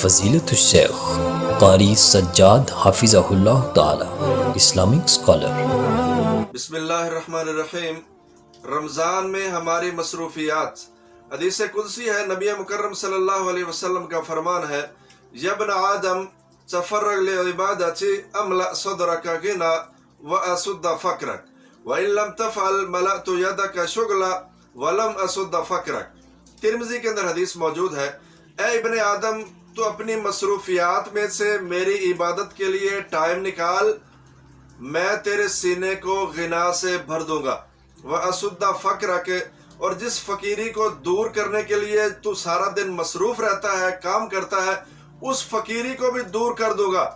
فضیلت الشیخ قاری سجاد حافظہ اللہ تعالی اسلامک اسکالر۔ بسم اللہ الرحمن الرحیم۔ رمضان میں ہماری مصروفیات، حدیث قدسی ہے، نبی مکرم صلی اللہ علیہ وسلم کا فرمان ہے، یا ابن آدم تفرغ لعبادتی املأ صدرک غنا واسد فقرک وان لم تفعل ملأت یدک شغلا ولم اسد فقرک۔ ترمذی کے اندر حدیث موجود ہے، اے ابن آدم تو اپنی مصروفیات میں سے میری عبادت کے لیے ٹائم نکال، میں تیرے سینے کو غنا سے بھر دوں گا، وَأَسُدَّ فَقْرَكَ، اور جس فقیری کو دور کرنے کے لیے تو سارا دن مصروف رہتا ہے، کام کرتا ہے، اس فقیری کو بھی دور کر دوں گا۔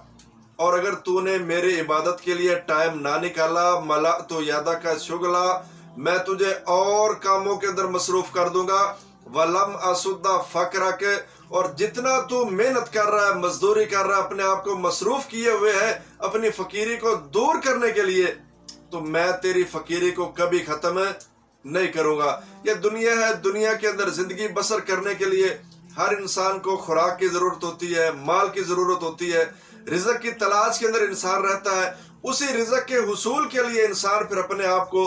اور اگر تو نے میری عبادت کے لیے ٹائم نہ نکالا، مَلَأْتُ يَدَكَ شُغْلًا، میں تجھے اور کاموں کے اندر مصروف کر دوں گا، وَلَمْ أَسُدَّ فَقْرَكَ، اور جتنا تو محنت کر رہا ہے، مزدوری کر رہا ہے، اپنے آپ کو مصروف کیے ہوئے ہے اپنی فقیری کو دور کرنے کے لیے، تو میں تیری فقیری کو کبھی ختم نہیں کروں گا۔ یہ دنیا ہے، دنیا کے اندر زندگی بسر کرنے کے لیے ہر انسان کو خوراک کی ضرورت ہوتی ہے، مال کی ضرورت ہوتی ہے، رزق کی تلاش کے اندر انسان رہتا ہے۔ اسی رزق کے حصول کے لیے انسان پھر اپنے آپ کو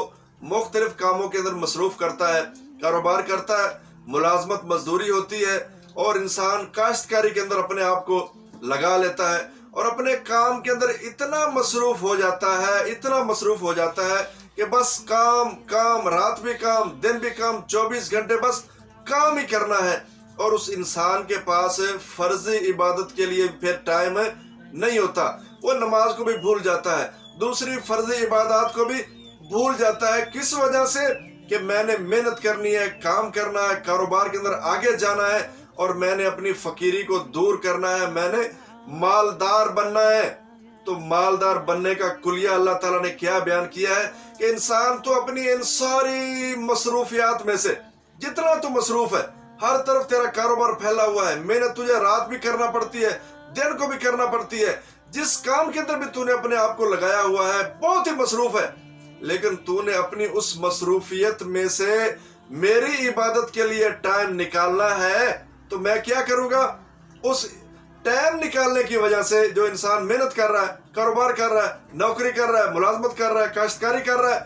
مختلف کاموں کے اندر مصروف کرتا ہے، کاروبار کرتا ہے، ملازمت مزدوری ہوتی ہے، اور انسان کاشتکاری کے اندر اپنے آپ کو لگا لیتا ہے، اور اپنے کام کے اندر اتنا مصروف ہو جاتا ہے، اتنا مصروف ہو جاتا ہے کہ بس کام کام، رات بھی کام، دن بھی کام، 24 گھنٹے بس کام ہی کرنا ہے، اور اس انسان کے پاس فرضی عبادت کے لیے پھر ٹائم نہیں ہوتا۔ وہ نماز کو بھی بھول جاتا ہے، دوسری فرضی عبادات کو بھی بھول جاتا ہے۔ کس وجہ سے؟ کہ میں نے محنت کرنی ہے، کام کرنا ہے، کاروبار کے اندر آگے جانا ہے، اور میں نے اپنی فقیری کو دور کرنا ہے، میں نے مالدار بننا ہے۔ تو مالدار بننے کا کلیہ اللہ تعالیٰ نے کیا بیان کیا ہے کہ انسان تو اپنی ان ساری مصروفیات میں سے جتنا تو مصروف ہے، ہر طرف تیرا کاروبار پھیلا ہوا ہے، محنت تجھے رات بھی کرنا پڑتی ہے، دن کو بھی کرنا پڑتی ہے، جس کام کے اندر بھی تو نے اپنے آپ کو لگایا ہوا ہے بہت ہی مصروف ہے، لیکن تو نے اپنی اس مصروفیت میں سے میری عبادت کے لیے ٹائم نکالنا ہے، تو میں کیا کروں گا؟ اس ٹائم نکالنے کی وجہ سے جو انسان محنت کر رہا ہے، کاروبار کر رہا ہے، نوکری کر رہا ہے، ملازمت کر رہا ہے، کاشتکاری کر رہا ہے،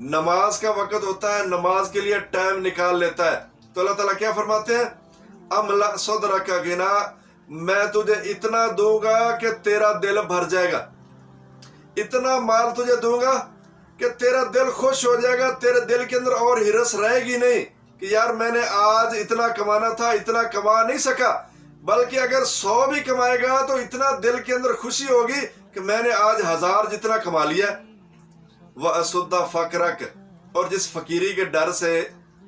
نماز کا وقت ہوتا ہے، نماز کے لیے ٹائم نکال لیتا ہے، تو اللہ تعالیٰ کیا فرماتے ہیں؟ املأ صدرک غنا، میں تجھے اتنا دوں گا کہ تیرا دل بھر جائے گا، اتنا مال تجھے دوں گا کہ تیرا دل خوش ہو جائے گا، تیرے دل کے اندر اور ہرس رہے گی نہیں کہ یار میں نے آج اتنا کمانا تھا، اتنا کما نہیں سکا، بلکہ اگر 100 بھی کمائے گا تو اتنا دل کے اندر خوشی ہوگی کہ میں نے آج 1000 جتنا کما لیا۔ وَأَسُدَّ فَقْرَكَ، اور جس فقیری کے ڈر سے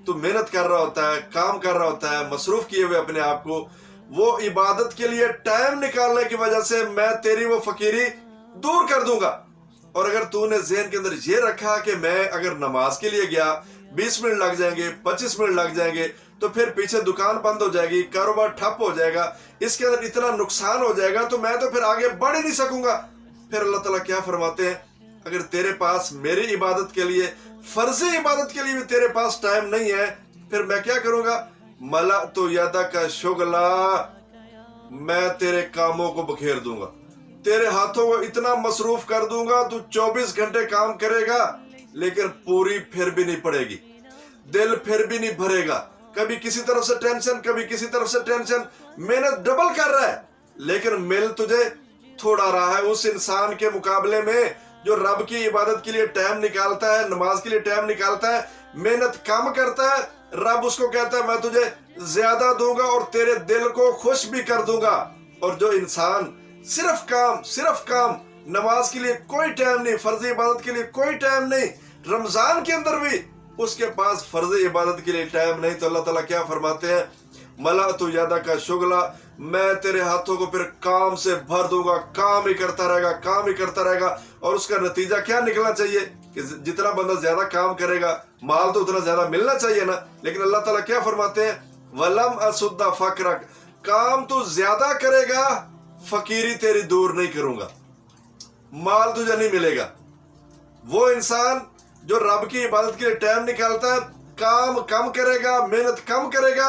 تو محنت کر رہا ہوتا ہے، کام کر رہا ہوتا ہے، مصروف کیے ہوئے اپنے آپ کو، وہ عبادت کے لیے ٹائم نکالنے کی وجہ سے میں تیری وہ فقیری دور کر دوں گا۔ اور اگر تو نے ذہن کے اندر یہ رکھا کہ میں اگر نماز کے لیے گیا 20 منٹ لگ جائیں گے، 25 منٹ لگ جائیں گے، تو پھر پیچھے دکان بند ہو جائے گی، کاروبار ٹھپ ہو جائے گا، اس کے اندر اتنا نقصان ہو جائے گا تو میں تو پھر آگے بڑھ ہی نہیں سکوں گا۔ پھر اللہ تعالیٰ کیا فرماتے ہیں؟ اگر تیرے پاس میری عبادت کے لیے، فرضی عبادت کے لیے بھی تیرے پاس ٹائم نہیں ہے، پھر میں کیا کروں گا؟ مَلَأْتُ يَدَكَ شُغْلًا، میں تیرے کاموں کو بکھیر دوں گا، تیرے ہاتھوں کو اتنا مصروف کر دوں گا، تو 24 گھنٹے کام کرے گا لیکن پوری پھر بھی نہیں پڑے گی، دل پھر بھی نہیں بھرے گا، کبھی کسی طرف سے ٹینشن، کبھی کسی طرف سے ٹینشن، محنت ڈبل کر رہا ہے لیکن مل تجھے تھوڑا رہا ہے اس انسان کے مقابلے میں جو رب کی عبادت کے لیے ٹائم نکالتا ہے، نماز کے لیے ٹائم نکالتا ہے، محنت کم کرتا ہے، رب اس کو کہتا ہے میں تجھے زیادہ دوں گا اور تیرے دل کو خوش بھی کر دوں گا۔ اور جو انسان صرف کام، نماز کے لیے کوئی ٹائم نہیں، فرضی عبادت کے لیے کوئی ٹائم نہیں، رمضان کے اندر بھی اس کے پاس فرضی عبادت کے لیے ٹائم نہیں، تو اللہ تعالیٰ کیا فرماتے ہیں؟ مَلَأْتُ يَدَكَ شُغْلًا، میں تیرے ہاتھوں کو پھر کام سے بھر دوں گا، کام ہی کرتا رہے گا، کام ہی کرتا رہے گا، اور اس کا نتیجہ کیا نکلنا چاہیے؟ کہ جتنا بندہ زیادہ کام کرے گا مال تو اتنا زیادہ ملنا چاہیے نا، لیکن اللہ تعالیٰ کیا فرماتے ہیں؟ وَلَمْ أَسُدَّ فَقْرَكَ، کام تو زیادہ کرے گا، فقیری تیری دور نہیں کروں گا، مال تجھے نہیں ملے گا۔ وہ انسان جو رب کی عبادت کے لیے ٹائم نکالتا ہے، کام کم کرے گا، محنت کم کرے گا،